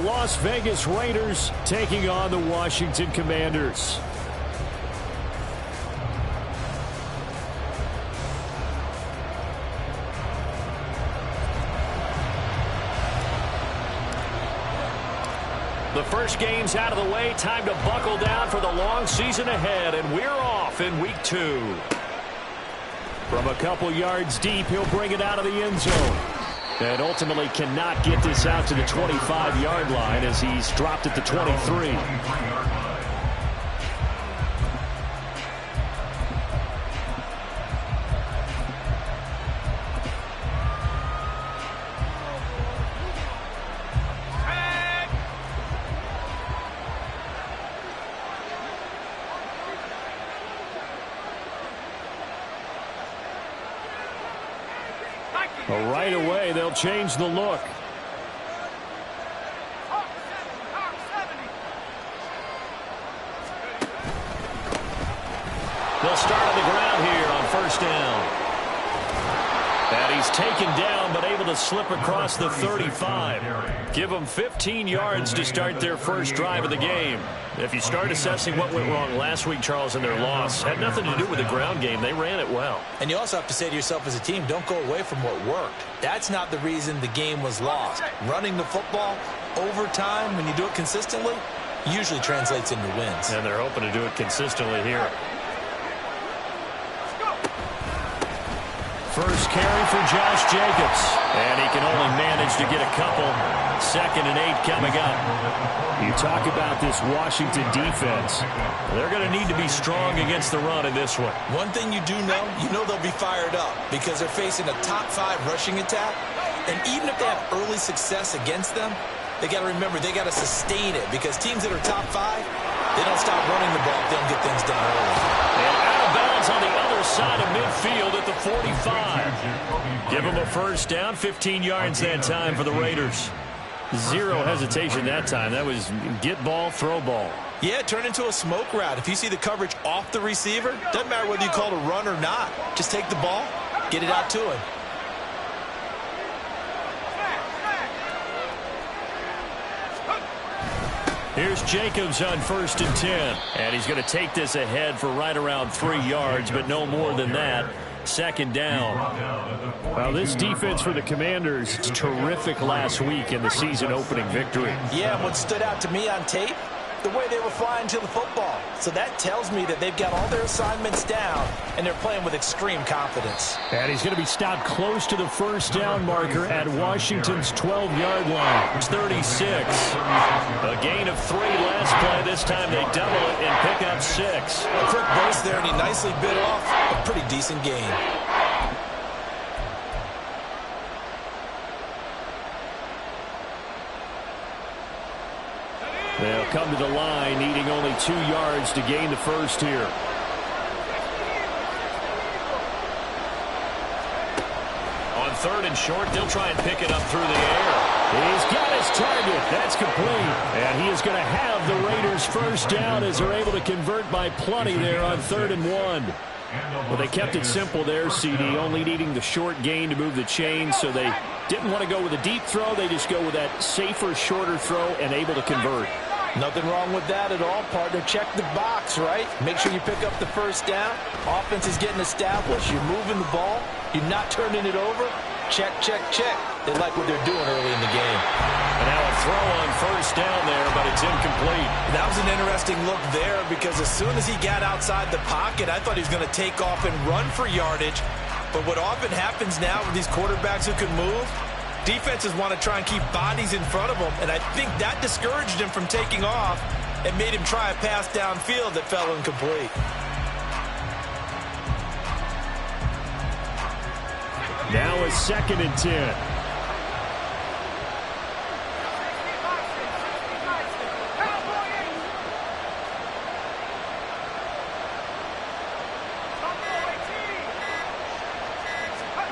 Las Vegas Raiders taking on the Washington Commanders. The first game's out of the way. Time to buckle down for the long season ahead, and we're off in week 2. From a couple yards deep, he'll bring it out of the end zone. And ultimately cannot get this out to the 25-yard line as he's dropped at the 23. Right away, they'll change the look. They'll start on the ground here on first down. And he's taken down, but able to slip across the 35. Give them 15 yards to start their first drive of the game. If you start assessing what went wrong last week, Charles, in their loss, had nothing to do with the ground game. They ran it well. And you also have to say to yourself as a team, don't go away from what worked. That's not the reason the game was lost. Running the football over time, when you do it consistently, usually translates into wins. And they're hoping to do it consistently here. First carry for Josh Jacobs. And he can only manage to get a couple. 2nd and 8 coming up. You talk about this Washington defense. They're going to need to be strong against the run in this one. One thing you do know, they'll be fired up because they're facing a top 5 rushing attack. And even if they have early success against them, they got to remember they got to sustain it because teams that are top 5, they don't stop running the ball if they don't get things done early. And out of bounds on the other side of midfield at the 45. Give them a first down, 15 yards that time for the Raiders. Zero hesitation that time. That was get ball, throw ball. Yeah, turn into a smoke route. If you see the coverage off the receiver, doesn't matter whether you call it a run or not. Just take the ball, get it out to him. Here's Jacobs on 1st and 10. And he's going to take this ahead for right around 3 yards, but no more than that. 2nd down. Well, this defense for the Commanders, it's terrific last week in the season-opening victory. Yeah, what stood out to me on tape, the way they were flying to the football. So that tells me that they've got all their assignments down, and they're playing with extreme confidence. And he's going to be stopped close to the first down marker at Washington's 12-yard line. It's 36. A gain of 3 last play. This time they double it and pick up 6. A quick burst there, and he nicely bit off a pretty decent gain. They'll come to the line, needing only 2 yards to gain the first here. On 3rd and short, they'll try and pick it up through the air. He's got his target. That's complete. And he is going to have the Raiders first down as they're able to convert by plenty there on 3rd and 1. Well, they kept it simple there, CD, only needing the short gain to move the chains, so they didn't want to go with a deep throw. They just go with that safer, shorter throw and able to convert. Nothing wrong with that at all, partner. Check the box, right? Make sure you pick up the first down. Offense is getting established. You're moving the ball. You're not turning it over. Check, check, check. They like what they're doing early in the game. And now a throw on first down there, but it's incomplete. That was an interesting look there because as soon as he got outside the pocket, I thought he was going to take off and run for yardage. But what often happens now with these quarterbacks who can move, defenses want to try and keep bodies in front of them, and I think that discouraged him from taking off and made him try a pass downfield that fell incomplete. Now a 2nd and 10.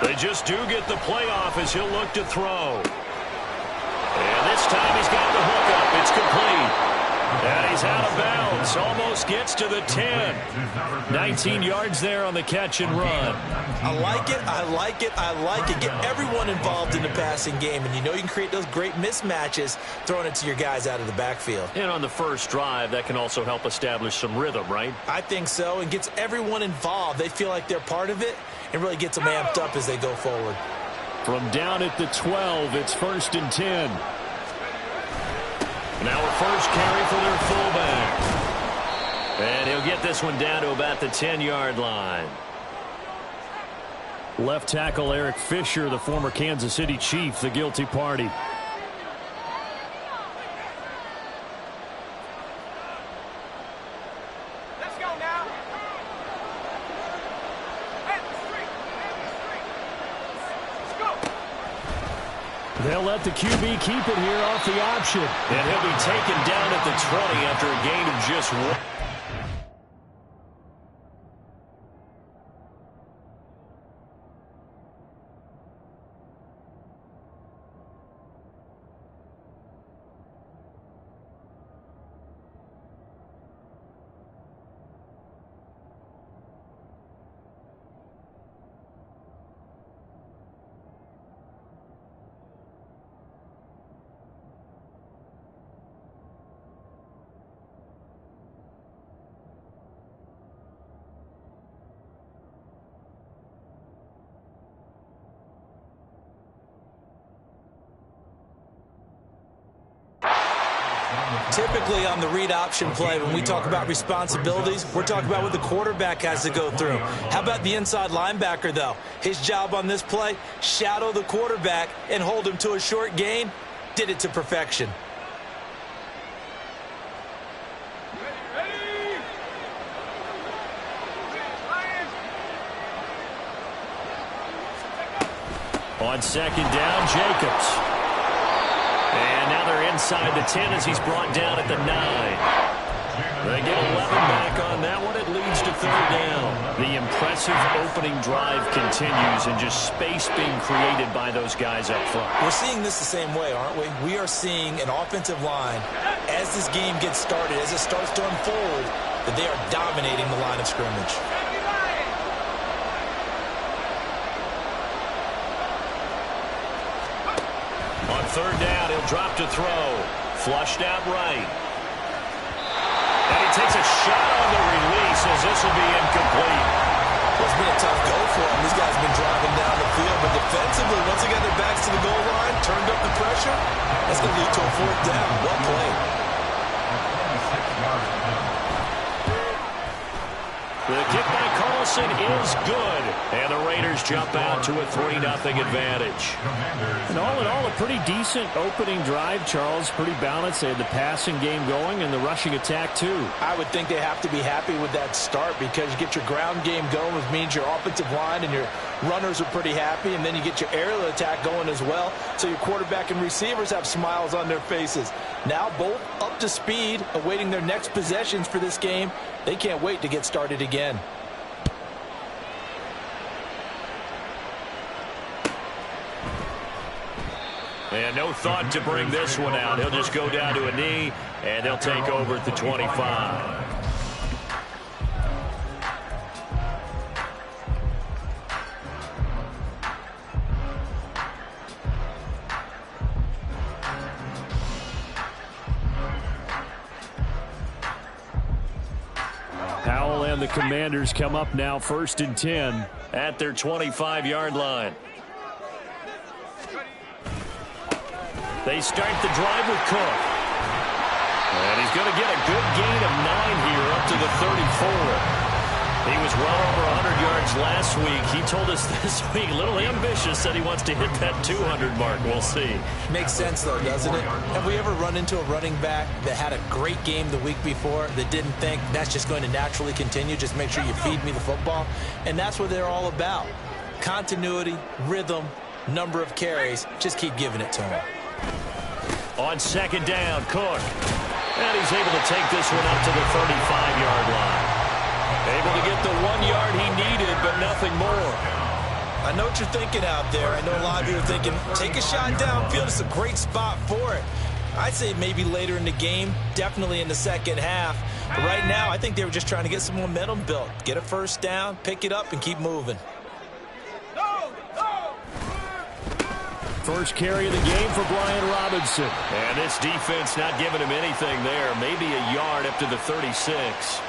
They just do get the playoff as he'll look to throw. And this time he's got the hookup. It's complete. And he's out of bounds. Almost gets gets to the 10. 19 yards there on the catch and run. I like it, I like it, I like it. Get everyone involved in the passing game, and you know you can create those great mismatches throwing it to your guys out of the backfield. And on the first drive, that can also help establish some rhythm, right? I think so, and gets everyone involved. They feel like they're part of it, and really gets them amped up as they go forward. From down at the 12, it's 1st and 10. Now a first carry for their fullback. And he'll get this one down to about the 10-yard line. Left tackle Eric Fisher, the former Kansas City Chief, the guilty party. Let's go now. Let's go. They'll let the QB keep it here off the option. And he'll be taken down at the 20 after a gain of just 1. Typically on the read option play, when we talk about responsibilities, we're talking about what the quarterback has to go through. How about the inside linebacker, though? His job on this play, shadow the quarterback and hold him to a short gain. Did it to perfection. On 2nd down, Jacobs. And now they're inside the 10 as he's brought down at the 9. They get 11 back on that one. It leads to 3rd down. The impressive opening drive continues, and just space being created by those guys up front. We're seeing this the same way, aren't we? We are seeing an offensive line, as this game gets started, as it starts to unfold, that they are dominating the line of scrimmage. On 3rd down, he'll drop to throw. Flushed out right. And he takes a shot on the release as this will be incomplete. Well, it's been a tough go for him. These guys have been driving down the field, but defensively, once they got their backs to the goal line, turned up the pressure, that's going to lead to a 4th down. Well played. The kick by Carlson is good. And the Raiders jump out to a 3-0 advantage. And all in all, a pretty decent opening drive, Charles. Pretty balanced. They had the passing game going and the rushing attack, too. I would think they have to be happy with that start because you get your ground game going, which means your offensive line and your runners are pretty happy, and then you get your aerial attack going as well. So your quarterback and receivers have smiles on their faces. Now both up to speed, awaiting their next possessions for this game. They can't wait to get started again. And no thought to bring this one out. He'll just go down to a knee, and they'll take over at the 25. Powell and the Commanders come up now 1st and 10 at their 25-yard line. They start the drive with Cook. And he's going to get a good gain of 9 here up to the 34. He was well over 100 yards last week. He told us this week, a little ambitious, said he wants to hit that 200 mark. We'll see. Makes sense, though, doesn't it? Have we ever run into a running back that had a great game the week before that didn't think that's just going to naturally continue? Just make sure you feed me the football. And that's what they're all about. Continuity, rhythm, number of carries. Just keep giving it to him. On 2nd down, Cook. And he's able to take this one up to the 35-yard line. Able to get the 1 yard he needed, but nothing more. I know what you're thinking out there. I know a lot of you are thinking, take a shot downfield. It's a great spot for it. I'd say maybe later in the game, definitely in the second half. But right now, I think they were just trying to get some momentum built. Get a first down, pick it up, and keep moving. First carry of the game for Brian Robinson. And this defense not giving him anything there. Maybe a yard up to the 36.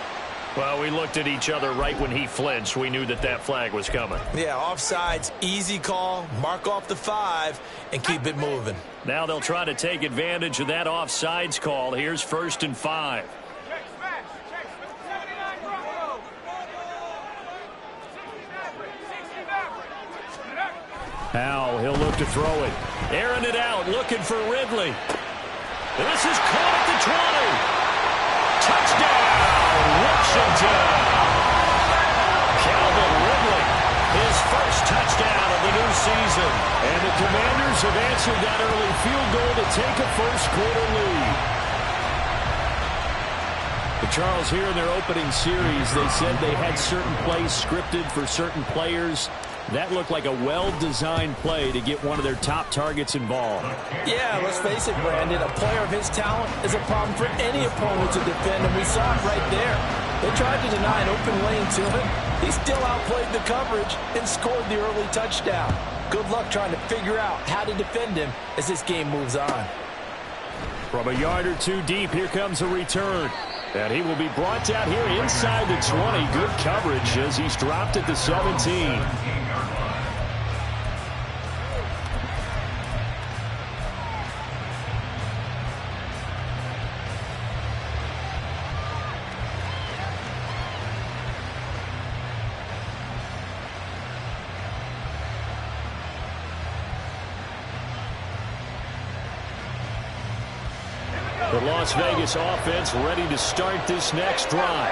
Well, we looked at each other right when he flinched. We knew that that flag was coming. Yeah, offsides, easy call. Mark off the 5 and keep it moving. Now they'll try to take advantage of that offsides call. Here's 1st and 5. Now he'll look to throw it. Airing it out, looking for Ridley. This is caught at the 20. Touchdown, Washington. Calvin Ridley, his first touchdown of the new season. And the Commanders have answered that early field goal to take a first-quarter lead. But Charles, here in their opening series, they said they had certain plays scripted for certain players. That looked like a well-designed play to get one of their top targets involved. Yeah, let's face it, Brandon. A player of his talent is a problem for any opponent to defend, and we saw it right there. They tried to deny an open lane to him. He still outplayed the coverage and scored the early touchdown. Good luck trying to figure out how to defend him as this game moves on. From a yard or two deep, here comes a return. And he will be brought down here inside the 20. Good coverage as he's dropped at the 17. The Las Vegas offense ready to start this next drive.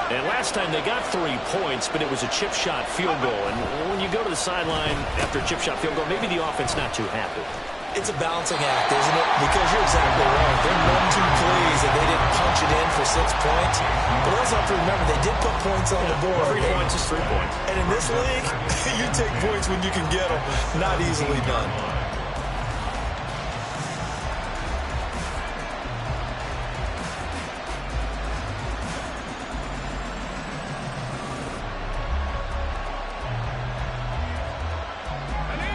And last time they got 3 points, but it was a chip shot field goal. And when you go to the sideline after a chip shot field goal, maybe the offense not too happy. It's a balancing act, isn't it? Because you're exactly right. They're 1-2 plays and they didn't punch it in for 6 points. But also have to remember, they did put points on the board. 3 points is 3 points. And in this league, you take points when you can get them. Not easily done.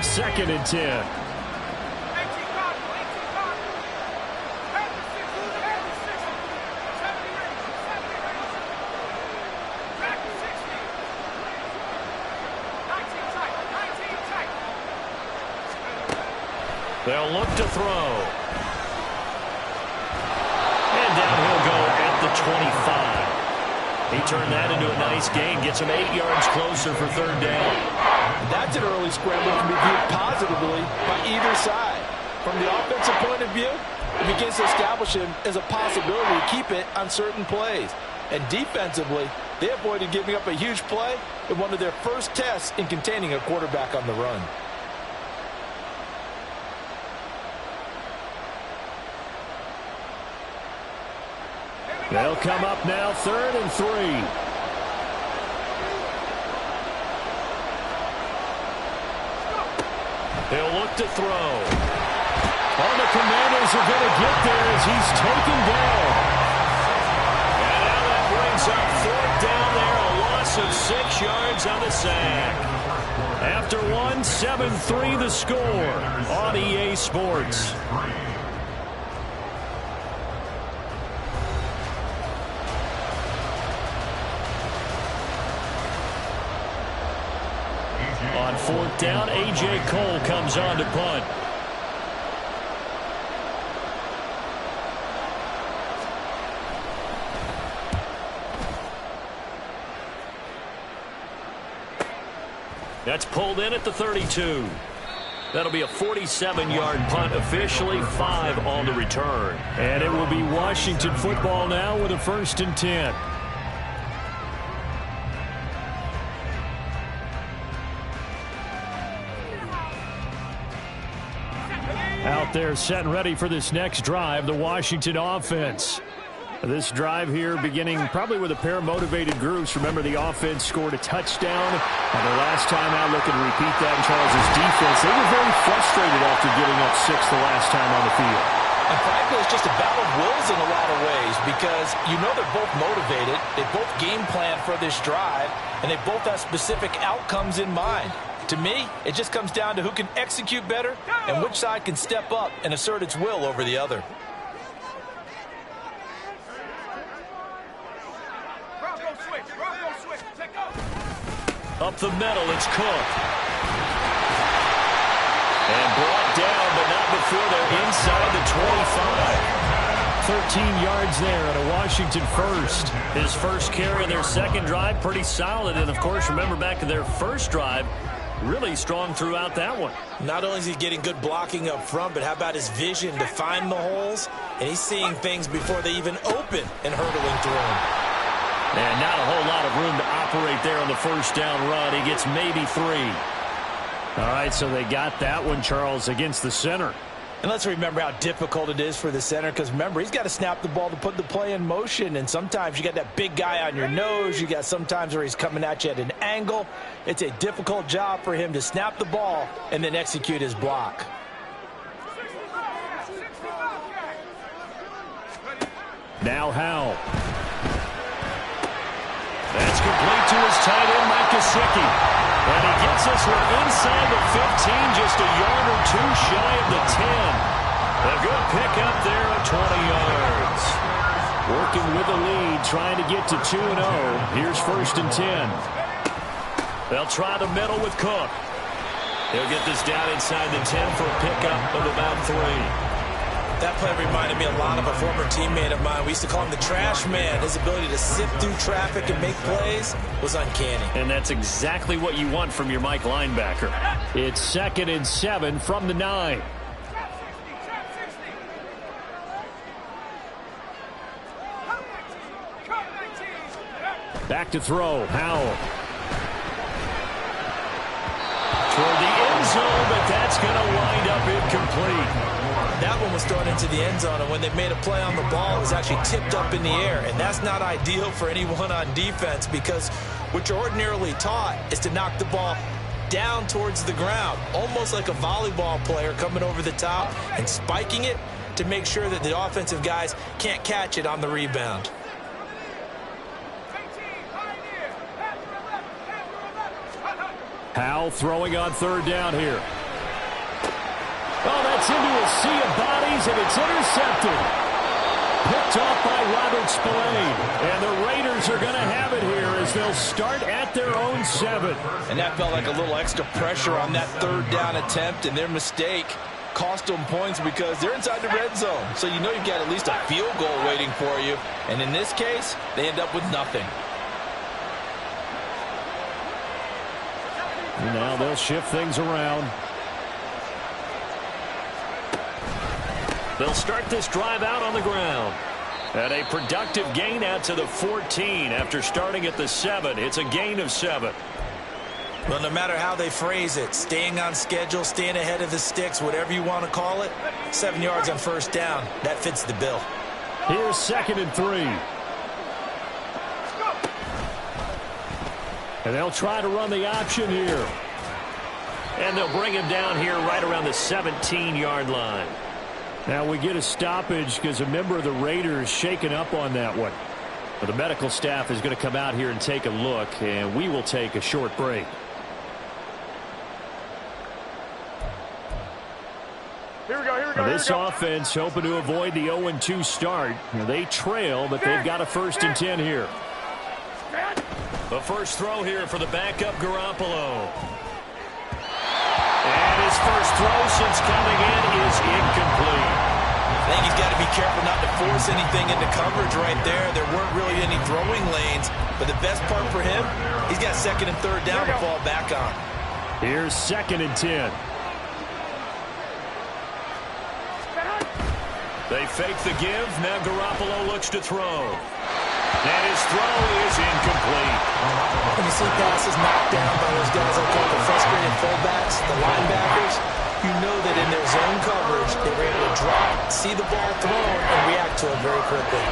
Second and 10. They'll look to throw. And down he'll go at the 25. He turned that into a nice gain. Gets him 8 yards closer for 3rd down. That's an early scramble that can be viewed positively by either side. From the offensive point of view, it begins to establish him as a possibility to keep it on certain plays. And defensively, they avoided giving up a huge play in one of their first tests in containing a quarterback on the run. They'll come up now 3rd and 3. He'll look to throw. All the Commanders are going to get there as he's taken down. And now that brings up 4th down there, a loss of 6 yards on the sack. After 1, 7-3 the score on EA Sports. On 4th down, A.J. Cole comes on to punt. That's pulled in at the 32. That'll be a 47-yard punt, officially 5 on the return. And it will be Washington football now with a 1st and 10. Out there set and ready for this next drive, the Washington offense. This drive here beginning probably with a pair of motivated groups. Remember, the offense scored a touchdown. And the last time out, looking to repeat that in Charles' defense. They were very frustrated after giving up 6 the last time on the field. And frankly, it's just a battle of wills in a lot of ways because you know they're both motivated. They both game plan for this drive, and they both have specific outcomes in mind. To me, it just comes down to who can execute better and which side can step up and assert its will over the other. Up the middle, it's Cook. And brought down, but not before they're inside the 25. 13 yards there at a Washington first. His first carry of their second drive, pretty solid. And, of course, remember back to their first drive, really strong throughout that one. Not only is he getting good blocking up front, but how about his vision to find the holes? And he's seeing things before they even open and hurdling through them. And not a whole lot of room to operate there on the first down run. He gets maybe 3. All right, so they got that one, Charles, against the center. And let's remember how difficult it is for the center because, remember, he's got to snap the ball to put the play in motion. And sometimes you got that big guy on your nose. You got sometimes where he's coming at you at an angle. It's a difficult job for him to snap the ball and then execute his block. Now Howell. That's complete to his tight end, Mike Gesicki. And he gets this one inside the 15, just a yard or 2 shy of the 10. A good pickup there at 20 yards. Working with the lead, trying to get to 2-0. Here's 1st and 10. They'll try the middle with Cook. He'll get this down inside the 10 for a pickup of about 3. That play reminded me a lot of a former teammate of mine. We used to call him the trash man. His ability to sift through traffic and make plays was uncanny. And that's exactly what you want from your Mike linebacker. It's 2nd and 7 from the 9. Back to throw. Howell. Toward the end zone, but that's going to wind up incomplete. That one was thrown into the end zone, and when they made a play on the ball, it was actually tipped up in the air. And that's not ideal for anyone on defense because what you're ordinarily taught is to knock the ball down towards the ground, almost like a volleyball player coming over the top and spiking it to make sure that the offensive guys can't catch it on the rebound. Howell throwing on 3rd down here. Oh, that's into a sea of bodies, and it's intercepted. Picked off by Robert Spillane. And the Raiders are going to have it here as they'll start at their own 7. And that felt like a little extra pressure on that 3rd down attempt, and their mistake cost them points because they're inside the red zone. So you know you've got at least a field goal waiting for you. And in this case, they end up with nothing. Now they'll shift things around. They'll start this drive out on the ground. And a productive gain out to the 14 after starting at the 7. It's a gain of 7. Well, no matter how they phrase it, staying on schedule, staying ahead of the sticks, whatever you want to call it, 7 yards on 1st down, that fits the bill. Here's 2nd and 3. And they'll try to run the option here. And they'll bring him down here right around the 17-yard line. Now we get a stoppage because a member of the Raiders shaken up on that one. But the medical staff is going to come out here and take a look, and we will take a short break. Here we go. This offense hoping to avoid the 0-2 start. They trail, but they've got a 1st and 10 here. The first throw here for the backup Garoppolo. And his first throw since coming in is incomplete. I think he's got to be careful not to force anything into coverage right there. There weren't really any throwing lanes, but the best part for him, he's got 2nd and 3rd down to fall back on. Here's 2nd and 10. They fake the give. Now Garoppolo looks to throw. And his throw is incomplete. When you see passes knocked down by those guys I call the frustrated fullbacks, the linebackers, you know that in their zone coverage, they were able to drop, see the ball thrown, and react to it very quickly.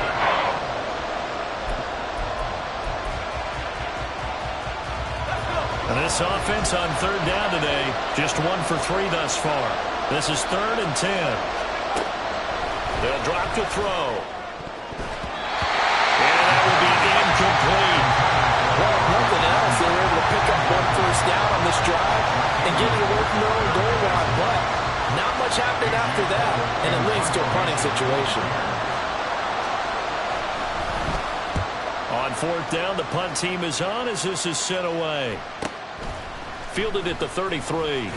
And this offense on 3rd down today, just 1 for 3 thus far. This is 3rd and 10. They'll drop to throw. And that will be incomplete. Well, if nothing else, they were able to pick up one first down on this drive and get it away from their own goal line. But not much happened after that, and it leads to a punting situation. On fourth down, the punt team is on as this is sent away. Fielded at the 33.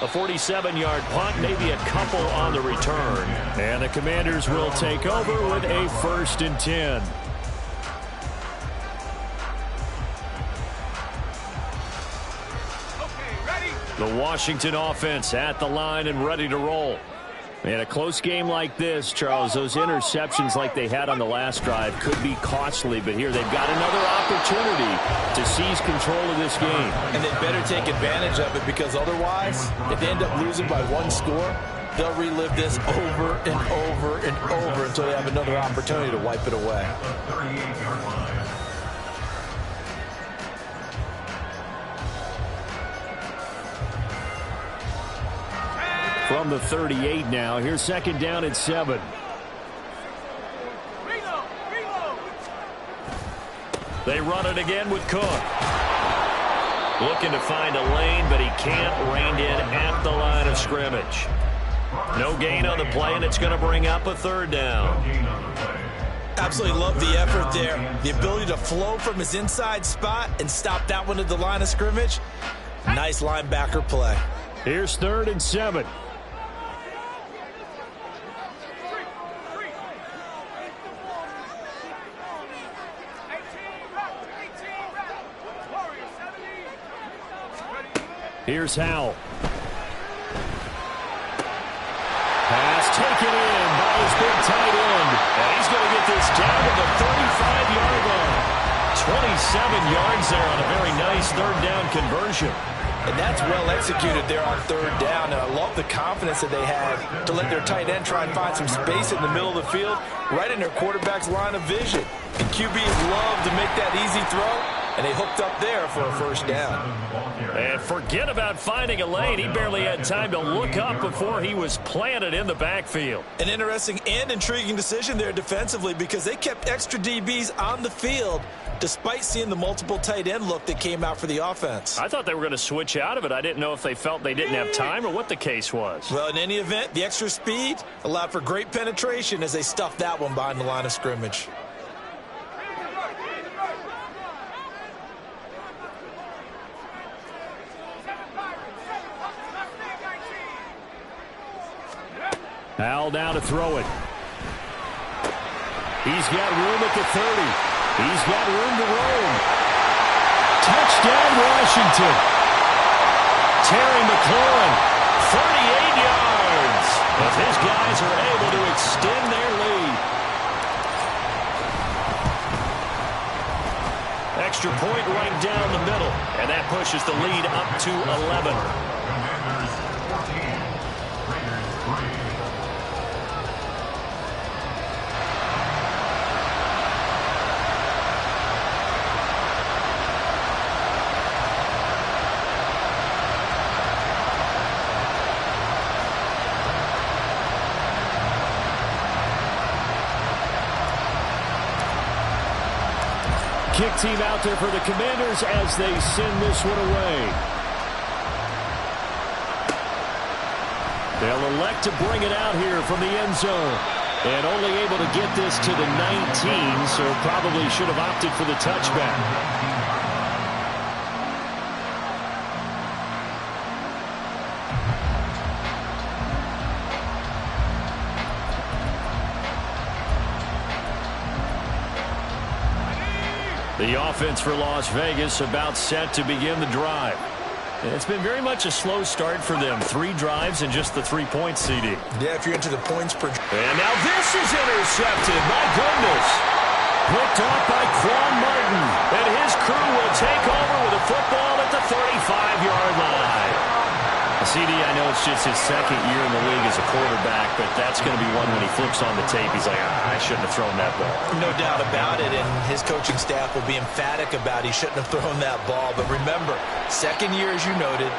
A 47-yard punt, maybe a couple on the return. And the Commanders will take over with a 1st and 10. The Washington offense at the line and ready to roll. In a close game like this, Charles, those interceptions like they had on the last drive could be costly, but here they've got another opportunity to seize control of this game. And they better take advantage of it, because otherwise, if they end up losing by one score, they'll relive this over and over and over until they have another opportunity to wipe it away. From the 38 now, here's 2nd down and 7. They run it again with Cook. Looking to find a lane, but he can't. Reined in at the line of scrimmage. No gain on the play, and it's going to bring up a 3rd down. Absolutely love the effort there. The ability to flow from his inside spot and stop that one at the line of scrimmage. Nice linebacker play. Here's 3rd and 7. Here's Howell. Pass taken in by his big tight end. And he's going to get this down to the 35-yard line. 27 yards there on a very nice 3rd down conversion. And that's well executed there on 3rd down. And I love the confidence that they had to let their tight end try and find some space in the middle of the field, right in their quarterback's line of vision. And QBs love to make that easy throw. And they hooked up there for a 1st down. And forget about finding a lane. He barely had time to look up before he was planted in the backfield. An interesting and intriguing decision there defensively, because they kept extra DBs on the field despite seeing the multiple tight end look that came out for the offense. I thought they were going to switch out of it. I didn't know if they felt they didn't have time or what the case was. Well, in any event, the extra speed allowed for great penetration as they stuffed that one behind the line of scrimmage. Howell now to throw it. He's got room at the 30. He's got room to roam. Touchdown, Washington. Terry McLaurin, 38 yards. But his guys are able to extend their lead. Extra point right down the middle. And that pushes the lead up to 11. Kick team out there for the Commanders as they send this one away. They'll elect to bring it out here from the end zone. And only able to get this to the 19, so probably should have opted for the touchback. The offense for Las Vegas about set to begin the drive. It's been very much a slow start for them. 3 drives and just the 3 points, CD. Yeah, if you're into the points per... And now this is intercepted. My goodness. Picked off by Quan Martin. And his crew will take over with a football at the 35-yard line. CD, I know it's just his second year in the league as a quarterback, but that's going to be one when he flips on the tape, he's like, I shouldn't have thrown that ball. No doubt about it, and his coaching staff will be emphatic about he shouldn't have thrown that ball. But remember, second year, as you noted,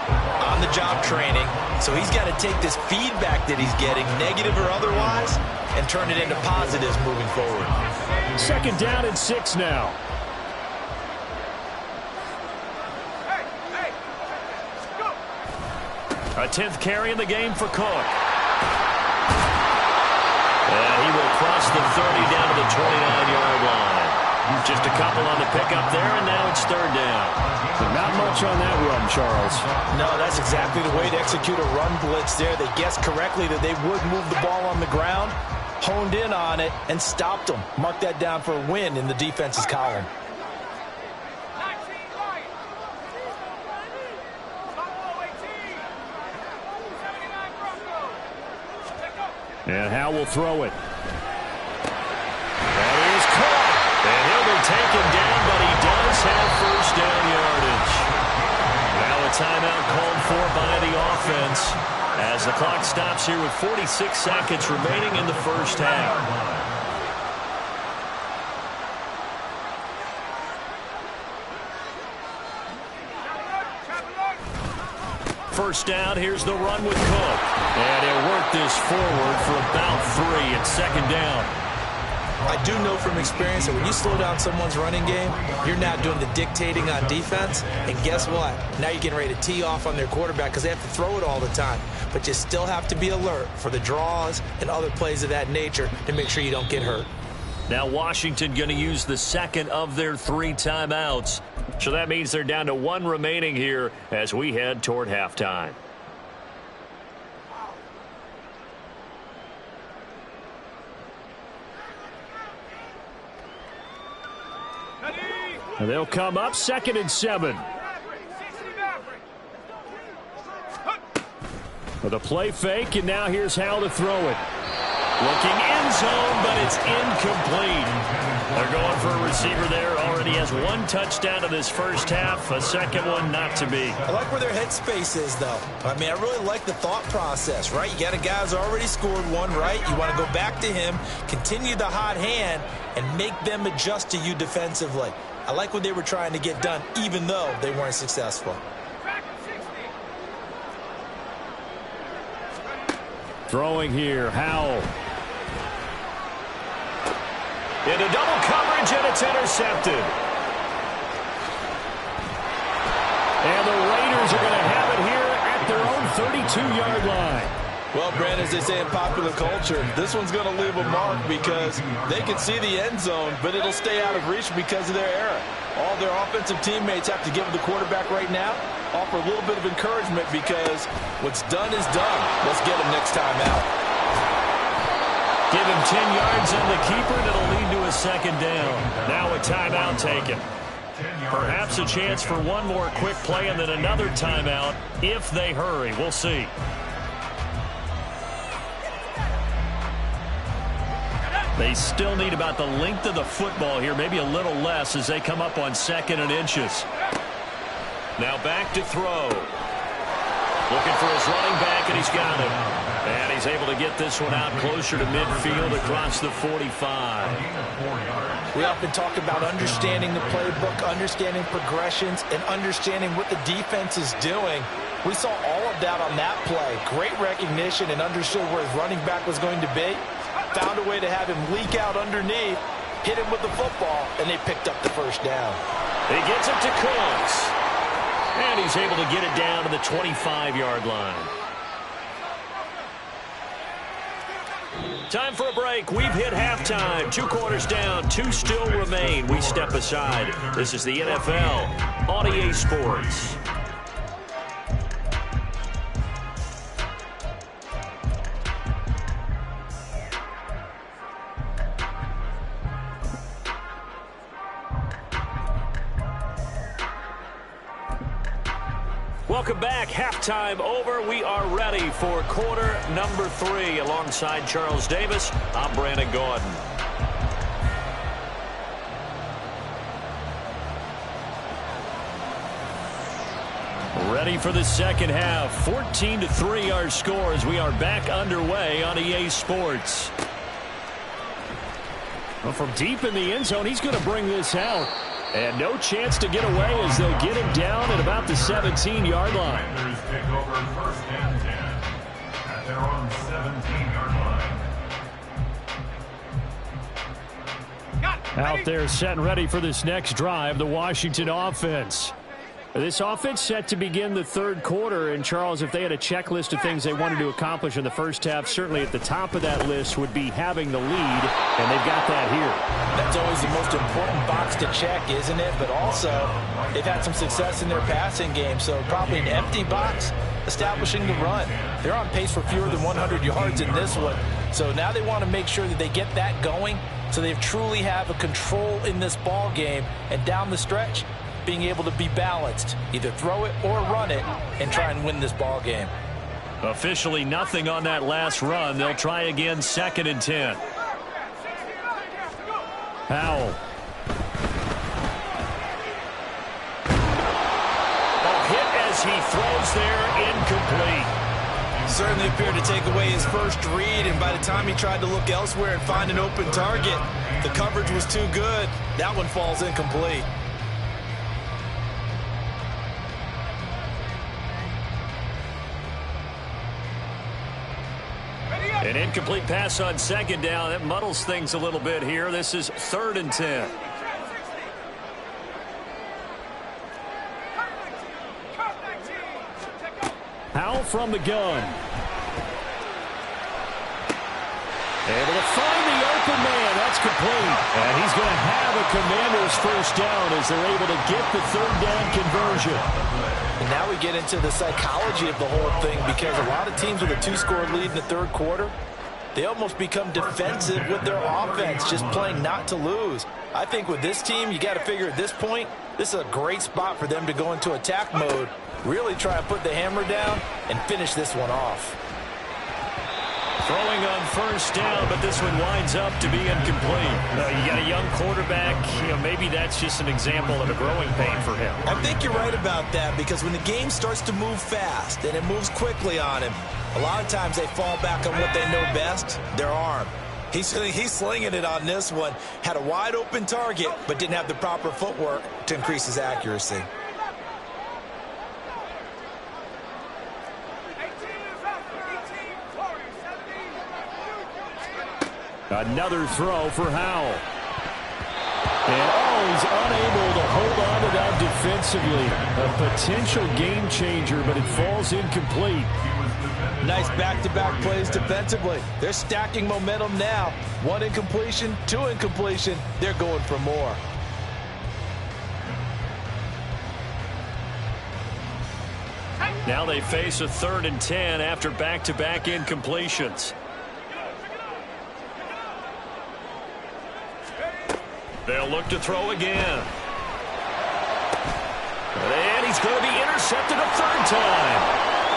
on-the-job training, so he's got to take this feedback that he's getting, negative or otherwise, and turn it into positives moving forward. Second down and 6 now. A 10th carry in the game for Cook. And he will cross the 30 down to the 29-yard line. Just a couple on the pickup there, and now it's third down. Not much on that run, Charles. No, that's exactly the way to execute a run blitz there. They guessed correctly that they would move the ball on the ground, honed in on it, and stopped them. Mark that down for a win in the defense's column. And Howe will throw it. That is caught. And he'll be taken down, but he does have first down yardage. Now a timeout called for by the offense as the clock stops here with 46 seconds remaining in the first half. First down, here's the run with Cook. And he'll work this forward for about 3 at second down. I do know from experience that when you slow down someone's running game, you're not doing the dictating on defense. And guess what? Now you're getting ready to tee off on their quarterback because they have to throw it all the time. But you still have to be alert for the draws and other plays of that nature to make sure you don't get hurt. Now Washington going to use the second of their 3 timeouts. So that means they're down to 1 remaining here as we head toward halftime. And they'll come up 2nd and 7. With a play fake, and now here's Howe to throw it. Looking end zone, but it's incomplete. They're going for a receiver there. Already has 1 touchdown in this first half. A second one not to be. I like where their headspace is, though. I mean, I really like the thought process, right? You got a guy who's already scored 1, right? You want to go back to him, continue the hot hand, and make them adjust to you defensively. I like what they were trying to get done, even though they weren't successful. Throwing here, Howell. Into double coverage, and it's intercepted. And the Raiders are going to have it here at their own 32-yard line. Well, Brandon, as they say in popular culture, this one's going to leave a mark because they can see the end zone, but it'll stay out of reach because of their error. All their offensive teammates have to give the quarterback right now, offer a little bit of encouragement because what's done is done. Let's get him next time out. Give him 10 yards on the keeper, and it'll lead to a second down. Now a timeout taken. Perhaps a chance for one more quick play and then another timeout if they hurry. We'll see. They still need about the length of the football here, maybe a little less as they come up on 2nd and inches. Now back to throw. Looking for his running back, and he's got him. And he's able to get this one out closer to midfield across the 45. We often talk about understanding the playbook, understanding progressions, and understanding what the defense is doing. We saw all of that on that play. Great recognition and understood where his running back was going to be. Found a way to have him leak out underneath, hit him with the football, and they picked up the first down. He gets it to Cooks. And he's able to get it down to the 25-yard line. Time for a break. We've hit halftime. 2 quarters down. 2 still remain. We step aside. This is the NFL on EA Sports. Welcome back. Halftime over. We are ready for quarter number 3. Alongside Charles Davis, I'm Brandon Gordon. Ready for the second half. 14-3 our score as we are back underway on EA Sports. Well, from deep in the end zone, he's going to bring this out. And no chance to get away as they'll get him down at about the 17-yard line. Take over first and 10 at their own 17-yard line. Out there set and ready for this next drive, the Washington offense. This offense set to begin the third quarter. And, Charles, if they had a checklist of things they wanted to accomplish in the first half, certainly at the top of that list would be having the lead, and they've got that here. That's always the most important box to check, isn't it? But also, they've had some success in their passing game, so probably an empty box establishing the run. They're on pace for fewer than 100 yards in this one, so now they want to make sure that they get that going so they truly have a control in this ball game, and down the stretch, being able to be balanced, either throw it or run it, and try and win this ball game. Officially nothing on that last run. They'll try again, 2nd and 10. Howell. A hit as he throws there, incomplete. Certainly appeared to take away his first read, and by the time he tried to look elsewhere and find an open target, the coverage was too good. That one falls incomplete. An incomplete pass on 2nd down. That muddles things a little bit here. This is 3rd and 10. Howell from the gun. Able to find the open man. That's complete. And he's going to have a Commander's first down as they're able to get the 3rd down conversion. And now we get into the psychology of the whole thing, because a lot of teams with a 2-score lead in the third quarter, they almost become defensive with their offense, just playing not to lose. I think with this team, you got to figure at this point, this is a great spot for them to go into attack mode, really try to put the hammer down and finish this one off. Throwing on 1st down, but this one winds up to be incomplete. You got a young quarterback. Maybe that's just an example of a growing pain for him. I think you're right about that, because when the game starts to move fast and it moves quickly on him, a lot of times they fall back on what they know best, their arm. He's slinging it on this one. Had a wide open target, but didn't have the proper footwork to increase his accuracy. Another throw for Howell. And he's unable to hold on to that defensively. A potential game changer, but it falls incomplete. Nice back-to-back plays defensively. They're stacking momentum now. 1 incompletion, 2 incompletion. They're going for more. Now they face a 3rd and 10 after back-to-back incompletions. They'll look to throw again. And he's going to be intercepted a 3rd time.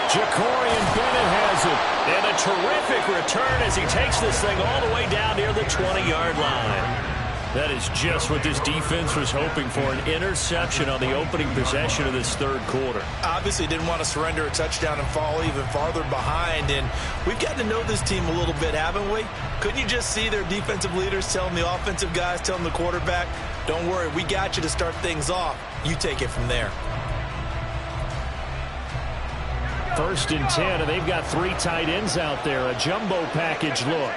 Jacorian Bennett has it. And a terrific return as he takes this thing all the way down near the 20-yard line. That is just what this defense was hoping for, an interception on the opening possession of this third quarter. Obviously didn't want to surrender a touchdown and fall even farther behind, and we've gotten to know this team a little bit, haven't we? Couldn't you just see their defensive leaders telling the offensive guys, telling the quarterback, don't worry, we got you to start things off. You take it from there. 1st and 10, and they've got 3 tight ends out there. A jumbo package look.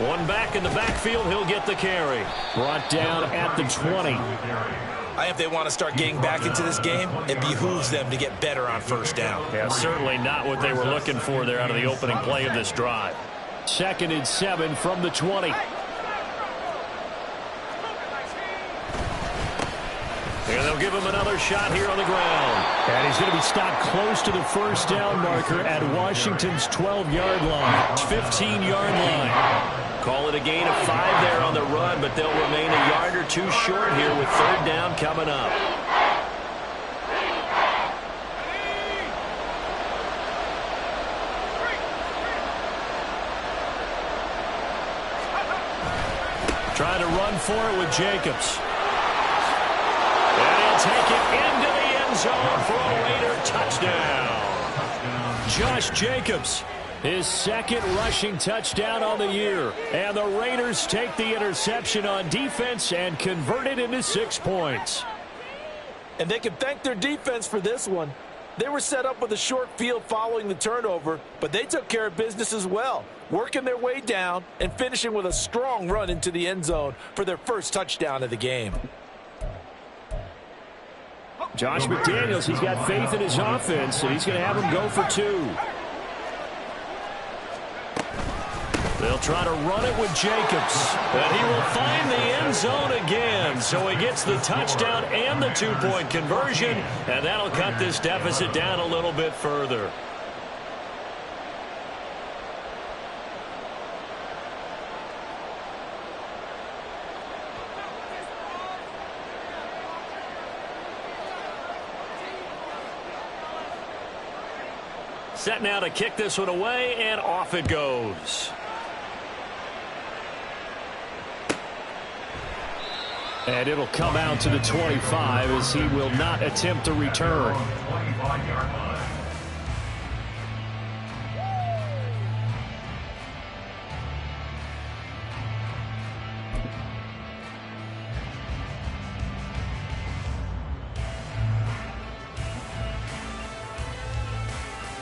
One back in the backfield, he'll get the carry. Brought down at the 20. If they want to start getting back into this game, it behooves them to get better on 1st down. Yeah, certainly not what they were looking for there out of the opening play of this drive. 2nd and 7 from the 20. And they'll give him another shot here on the ground. And he's going to be stopped close to the 1st down marker at Washington's 12-yard line. 15-yard line. Call it a gain of 5 there on the run, but they'll remain a yard or 2 short here with 3rd down coming up. Trying to run for it with Jacobs. take it into the end zone for a Raider touchdown. Josh Jacobs, his second rushing touchdown on the year. And the Raiders take the interception on defense and convert it into 6 points. And they can thank their defense for this one. They were set up with a short field following the turnover, but they took care of business as well, working their way down and finishing with a strong run into the end zone for their first touchdown of the game. Josh McDaniels, he's got faith in his offense, and he's going to have him go for 2. They'll try to run it with Jacobs, and he will find the end zone again. So he gets the touchdown and the 2-point conversion, and that'll cut this deficit down a little bit further. Set now to kick this one away, and off it goes. And it'll come out to the 25 as he will not attempt to return. 25-yard line.